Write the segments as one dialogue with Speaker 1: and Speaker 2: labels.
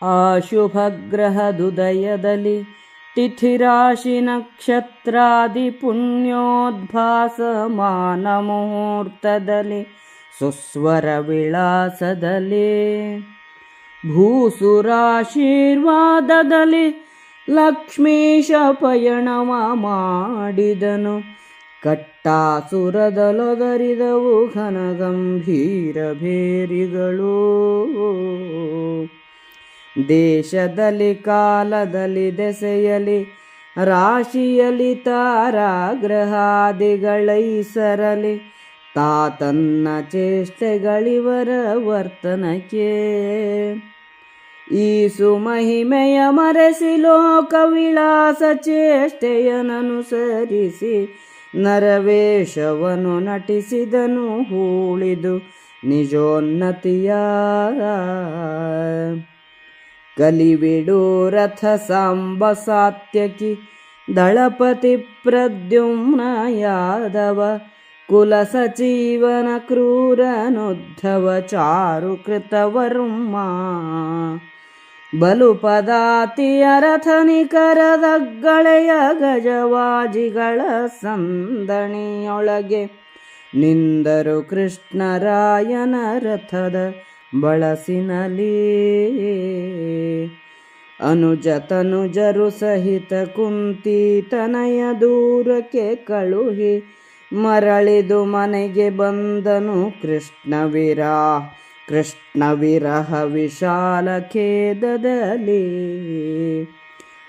Speaker 1: ಆ ಶುಭಗ್ರಹದುದಯದಲ್ಲಿ ತಿಥಿರಾಶಿ ನಕ್ಷತ್ರಾದಿ ಪುಣ್ಯೋದ್ಭಾಸ ಮಾನ ಮುಹೂರ್ತದಲ್ಲಿ ಸುಸ್ವರ ವಿಳಾಸದಲ್ಲಿ ಭೂಸುರಾಶೀರ್ವಾದದಲ್ಲಿ ಲಕ್ಷ್ಮೀಶ ಪಯಣವ ಮಾಡಿದನು. ಕಟ್ಟಾಸುರದಲೊದರಿದವು ಘನಗಂಭೀರ ಭೇರಿಗಳು. ದೇಶದಲ್ಲಿ ಕಾಲದಲ್ಲಿ ದೆಸೆಯಲಿ ರಾಶಿಯಲಿ ತಾರಾಗ್ರಹಾದಿಗಳೈಸರಲಿ ತಾತನ್ನ ಚೇಷ್ಟೆಗಳಿವರ ವರ್ತನಕ್ಕೆ. ಈ ಸುಮಹಿಮೆಯ ಮರೆಸಿ ಲೋಕವಿಳಾಸ ಚೇಷ್ಟೆಯನನುಸರಿಸಿ ನರವೇಷವನು ನಟಿಸಿದನು ಹೂಳಿದು ನಿಜೋನ್ನತಿಯ. ಕಲಿವಿಡು ರಥ ಸಾಂಬ ಸಾತ್ಯಕಿ ದಳಪತಿ ಪ್ರದ್ಯುಮ್ನ ಯಾದವ ಕುಲ ಸಚೀವನ ಕ್ರೂರನುದ್ಧವ ಚಾರುಕೃತವರ್ಮ ಬಲು ಪದಾತಿಯ ರಥನಿಕರದಗ್ಗಳೆಯ ಗಜವಾಜಿಗಳ ಸಂದಣಿಯೊಳಗೆ ನಿಂದರು ಕೃಷ್ಣರಾಯನ ರಥದ ಬಳಸಿನಲಿ. ಅನುಜತನುಜರು ಸಹಿತ ಕುಂತಿ ತನಯ ದೂರಕ್ಕೆ ಕಳುಹಿ ಮರಳಿದು ಮನೆಗೆ ಬಂದನು ಕೃಷ್ಣ ವಿರಹ ವಿಶಾಲ ಖೇದದಲ್ಲಿ.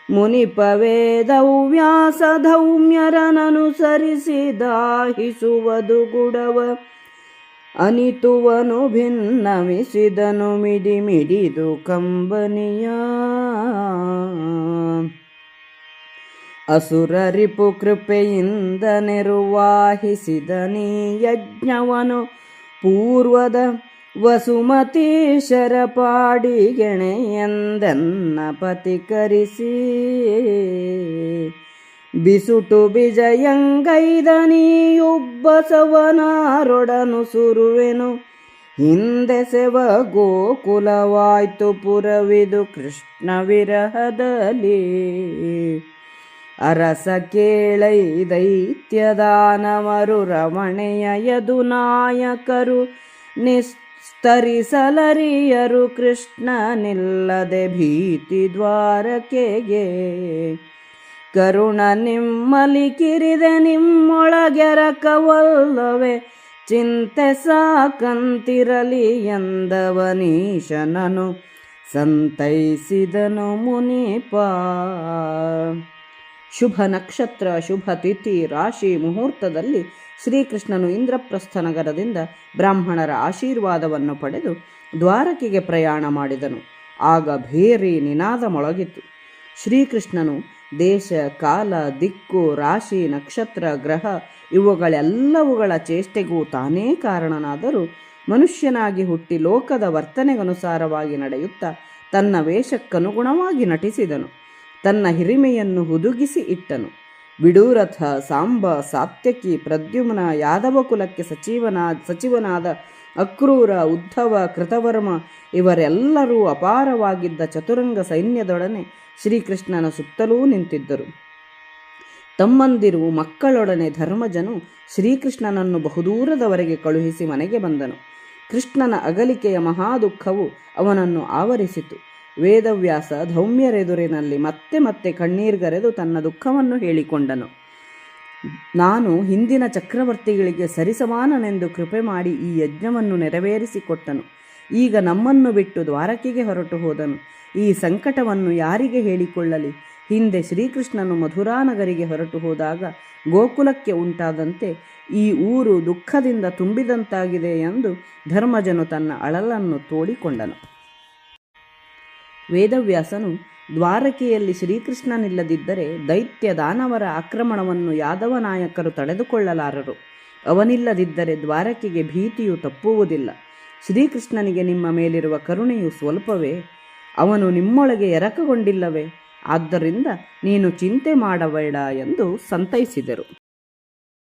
Speaker 1: ಮುನಿಪವೇದವು ವ್ಯಾಸ ಧೌಮ್ಯರನನುಸರಿಸಿ ದಾಹಿಸುವುದು ಗುಡವ ಅನಿತುವನು ಭಿನ್ನವಿಸಿದನು ಮಿಡಿ ಮಿಡಿದು ಕಂಬನಿಯ. ಅಸುರ ರಿಪು ಕೃಪೆಯಿಂದ ನಿರ್ವಾಹಿಸಿದನೀ ಯಜ್ಞವನು ಪೂರ್ವದ ವಸುಮತೀಶರ ಪಾಡಿಗೆಣೆಯೆಂದನ್ನ ಪತಿಕರಿಸಿ. ಬಿಸುಟು ಬಿಜಯಂಗೈದನಿಯುಬ್ಬಸವನಾರೊಡನು ಸುರುವೆನು ಹಿಂದೆಸೆವ ಗೋಕುಲವಾಯ್ತು ಪುರವಿದು ಕೃಷ್ಣ ವಿರಹದಲ್ಲಿ. ಅರಸ ಕೇಳೈ ದೈತ್ಯದಾನವರು ರಮಣೆಯ ಯದು ನಾಯಕರು ನಿಸ್ತರಿಸಲರಿಯರು ಕೃಷ್ಣನಿಲ್ಲದೆ ಭೀತಿ ದ್ವಾರಕೆಗೆ. ಕರುಣ ನಿಮ್ಮಲಿ ಕಿರಿದೆ ನಿಮ್ಮೊಳಗೆರಕವಲ್ಲವೇ ಚಿಂತೆ ಸಾಕಂತಿರಲಿ ಎಂದವನೀಶನನು ಸಂತೈಸಿದನು ಮುನಿಪ. ಶುಭ ನಕ್ಷತ್ರ, ಶುಭ ತಿಥಿ, ರಾಶಿ, ಮುಹೂರ್ತದಲ್ಲಿ ಶ್ರೀಕೃಷ್ಣನು ಇಂದ್ರಪ್ರಸ್ಥ ನಗರದಿಂದ ಬ್ರಾಹ್ಮಣರ ಆಶೀರ್ವಾದವನ್ನು ಪಡೆದು ದ್ವಾರಕೆಗೆ ಪ್ರಯಾಣ ಮಾಡಿದನು. ಆಗ ಭೇರಿ ನಿನಾದ ಮೊಳಗಿತು. ಶ್ರೀಕೃಷ್ಣನು ದೇಶ, ಕಾಲ, ದಿಕ್ಕು, ರಾಶಿ, ನಕ್ಷತ್ರ, ಗ್ರಹ ಇವುಗಳೆಲ್ಲವುಗಳ ಚೇಷ್ಟೆಗೂ ತಾನೇ ಕಾರಣನಾದರೂ ಮನುಷ್ಯನಾಗಿ ಹುಟ್ಟಿ ಲೋಕದ ವರ್ತನೆಗನುಸಾರವಾಗಿ ನಡೆಯುತ್ತಾ ತನ್ನ ವೇಷಕ್ಕನುಗುಣವಾಗಿ ನಟಿಸಿದನು. ತನ್ನ ಹಿರಿಮೆಯನ್ನು ಹುದುಗಿಸಿ ಇಟ್ಟನು. ವಿಡೂರಥ, ಸಾಂಬ, ಸಾತ್ಯಕಿ, ಪ್ರದ್ಯುಮ್ನ, ಯಾದವ ಕುಲಕ್ಕೆ ಸಚಿವನಾದ ಅಕ್ರೂರ, ಉದ್ಧವ, ಕೃತವರ್ಮ ಇವರೆಲ್ಲರೂ ಅಪಾರವಾಗಿದ್ದ ಚತುರಂಗ ಸೈನ್ಯದೊಡನೆ ಶ್ರೀಕೃಷ್ಣನ ಸುತ್ತಲೂ ನಿಂತಿದ್ದರು. ತಮ್ಮಂದಿರು ಮಕ್ಕಳೊಡನೆ ಧರ್ಮಜನು ಶ್ರೀಕೃಷ್ಣನನ್ನು ಬಹುದೂರದವರೆಗೆ ಕಳುಹಿಸಿ ಮನೆಗೆ ಬಂದನು. ಕೃಷ್ಣನ ಅಗಲಿಕೆಯ ಮಹಾದುಃಖವು ಅವನನ್ನು ಆವರಿಸಿತು. ವೇದವ್ಯಾಸ ಧೌಮ್ಯರೆದುರಿನಲ್ಲಿ ಮತ್ತೆ ಮತ್ತೆ ಕಣ್ಣೀರ್ಗರೆದು ತನ್ನ ದುಃಖವನ್ನು ಹೇಳಿಕೊಂಡನು. ನಾನು ಹಿಂದಿನ ಚಕ್ರವರ್ತಿಗಳಿಗೆ ಸರಿಸಮಾನನೆಂದು ಕೃಪೆ ಮಾಡಿ ಈ ಯಜ್ಞವನ್ನು ನೆರವೇರಿಸಿಕೊಟ್ಟನು. ಈಗ ನಮ್ಮನ್ನು ಬಿಟ್ಟು ದ್ವಾರಕೆಗೆ ಹೊರಟು ಹೋದನು. ಈ ಸಂಕಟವನ್ನು ಯಾರಿಗೆ ಹೇಳಿಕೊಳ್ಳಲಿ? ಹಿಂದೆ ಶ್ರೀಕೃಷ್ಣನು ಮಧುರಾನಗರಿಗೆ ಹೊರಟು ಹೋದಾಗ ಗೋಕುಲಕ್ಕೆ ಉಂಟಾದಂತೆ ಈ ಊರು ದುಃಖದಿಂದ ತುಂಬಿದಂತಾಗಿದೆ ಎಂದು ಧರ್ಮಜನು ತನ್ನ ಅಳಲನ್ನು ತೋಡಿಕೊಂಡನು. ವೇದವ್ಯಾಸನು ದ್ವಾರಕೆಯಲ್ಲಿ ಶ್ರೀಕೃಷ್ಣನಿಲ್ಲದಿದ್ದರೆ ದೈತ್ಯ ದಾನವರ ಆಕ್ರಮಣವನ್ನು ಯಾದವ ನಾಯಕರು ತಡೆದುಕೊಳ್ಳಲಾರರು. ಅವನಿಲ್ಲದಿದ್ದರೆ ದ್ವಾರಕೆಗೆ ಭೀತಿಯು ತಪ್ಪುವುದಿಲ್ಲ. ಶ್ರೀಕೃಷ್ಣನಿಗೆ ನಿಮ್ಮ ಮೇಲಿರುವ ಕರುಣೆಯು ಸ್ವಲ್ಪವೇ? ಅವನು ನಿಮ್ಮೊಳಗೆ ಎರಕಗೊಂಡಿಲ್ಲವೇ? ಆದ್ದರಿಂದ ನೀನು ಚಿಂತೆ ಮಾಡಬೇಡ ಎಂದು ಸಂತೈಸಿದರು.